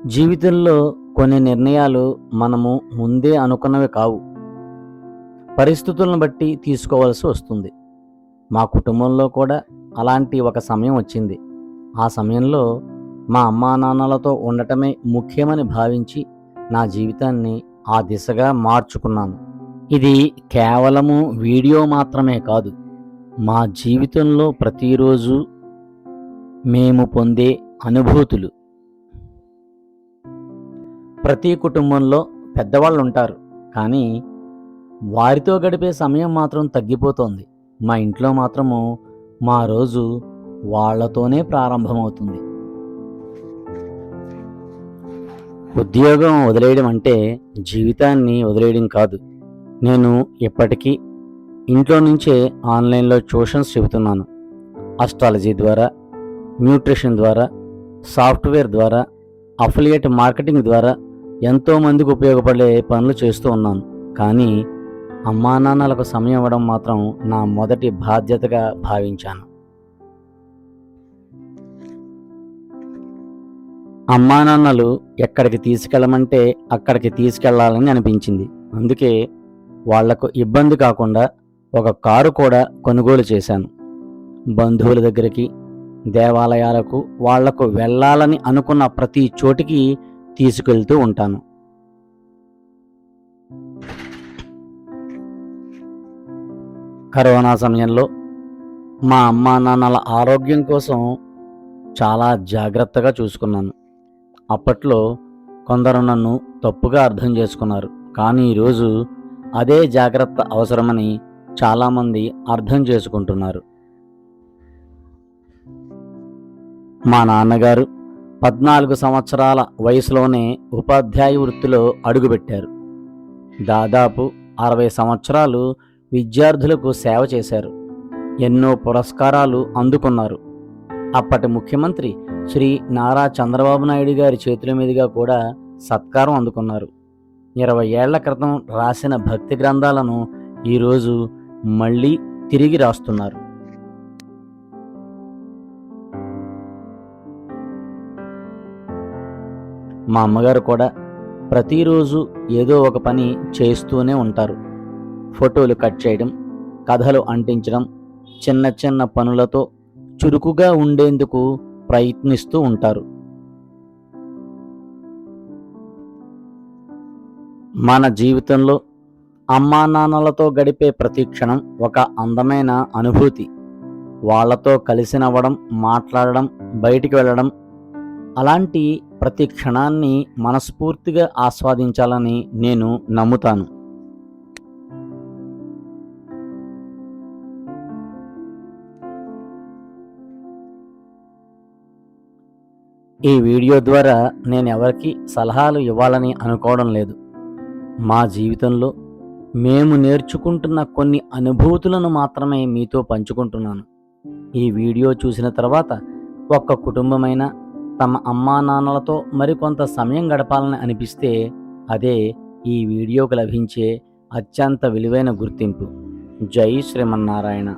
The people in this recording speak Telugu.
జీవితంలో కొన్ని నిర్ణయాలు మనము ముందే అనుకున్నవి కావు. పరిస్థితులను బట్టి తీసుకోవాల్సి వస్తుంది. మా కుటుంబంలో కూడా అలాంటి ఒక సమయం వచ్చింది. ఆ సమయంలో మా అమ్మానాన్నలతో ఉండటమే ముఖ్యమని భావించి నా జీవితాన్ని ఆ దిశగా మార్చుకున్నాను. ఇది కేవలము వీడియో మాత్రమే కాదు. మా జీవితంలో ప్రతిరోజు మేము పొందే అనుభూతులు. ప్రతి కుటుంబంలో పెద్దవాళ్ళు ఉంటారు, కానీ వారితో గడిపే సమయం మాత్రం తగ్గిపోతోంది. మా ఇంట్లో మాత్రము మా రోజు వాళ్ళతోనే ప్రారంభమవుతుంది. ఉద్యోగం వదిలేయడం అంటే జీవితాన్ని వదిలేయడం కాదు. నేను ఇప్పటికీ ఇంట్లో నుంచే ఆన్లైన్లో ట్యూషన్స్ చెబుతున్నాను. అస్ట్రాలజీ ద్వారా, న్యూట్రిషన్ ద్వారా, సాఫ్ట్వేర్ ద్వారా, అఫిలియేట్ మార్కెటింగ్ ద్వారా ఎంతోమందికి ఉపయోగపడే పనులు చేస్తూ ఉన్నాను. కానీ అమ్మా నాన్నలకు సమయం ఇవ్వడం మాత్రం నా మొదటి బాధ్యతగా భావించాను. అమ్మా నాన్నలు ఎక్కడికి తీసుకెళ్ళమంటే అక్కడికి తీసుకెళ్లాలని అనిపించింది. అందుకే వాళ్లకు ఇబ్బంది కాకుండా ఒక కారు కూడా కొనుగోలు చేశాను. బంధువుల దగ్గరికి, దేవాలయాలకు వాళ్లకు వెళ్ళాలని అనుకున్న ప్రతి చోటికి తీసుకెళ్తూ ఉంటాను. కరోనా సమయంలో మా అమ్మా నాన్నల ఆరోగ్యం కోసం చాలా జాగ్రత్తగా చూసుకున్నాను. అప్పట్లో కొందరు నన్ను తప్పుగా అర్థం చేసుకున్నారు, కానీ ఈరోజు అదే జాగ్రత్త అవసరమని చాలామంది అర్థం చేసుకుంటున్నారు. మా నాన్నగారు 14 సంవత్సరాల వయసులోనే ఉపాధ్యాయ వృత్తిలో అడుగుపెట్టారు. దాదాపు 60 సంవత్సరాలు విద్యార్థులకు సేవ చేశారు. ఎన్నో పురస్కారాలు అందుకున్నారు. అప్పటి ముఖ్యమంత్రి శ్రీ నారా చంద్రబాబు నాయుడు గారి చేతుల మీదుగా కూడా సత్కారం అందుకున్నారు. 20 ఏళ్ల క్రితం రాసిన భక్తి గ్రంథాలను ఈరోజు మళ్ళీ తిరిగి రాస్తున్నారు. మా అమ్మగారు కూడా ప్రతిరోజు ఏదో ఒక పని చేస్తూనే ఉంటారు. ఫోటోలు కట్ చేయడం, కథలు అంటించడం, చిన్న చిన్న పనులతో చురుకుగా ఉండేందుకు ప్రయత్నిస్తూ ఉంటారు. మన జీవితంలో అమ్మా నాన్నలతో గడిపే ప్రతి క్షణం ఒక అందమైన అనుభూతి. వాళ్ళతో కలిసి నవ్వడం, మాట్లాడడం, బయటికి వెళ్ళడం, అలాంటి ప్రతి క్షణాన్ని మనస్ఫూర్తిగా ఆస్వాదించాలని నేను నమ్ముతాను. ఈ వీడియో ద్వారా నేను ఎవరికి సలహాలు ఇవ్వాలని అనుకోవడం లేదు. మా జీవితంలో మేము నేర్చుకుంటున్న కొన్ని అనుభూతులను మాత్రమే మీతో పంచుకుంటున్నాను. ఈ వీడియో చూసిన తర్వాత ఒక్క కుటుంబమైనా తమ అమ్మా నాన్నలతో మరికొంత సమయం గడపాలని అనిపిస్తే అదే ఈ వీడియోకు లభించే అత్యంత విలువైన గుర్తింపు. జై శ్రీమన్నారాయణ.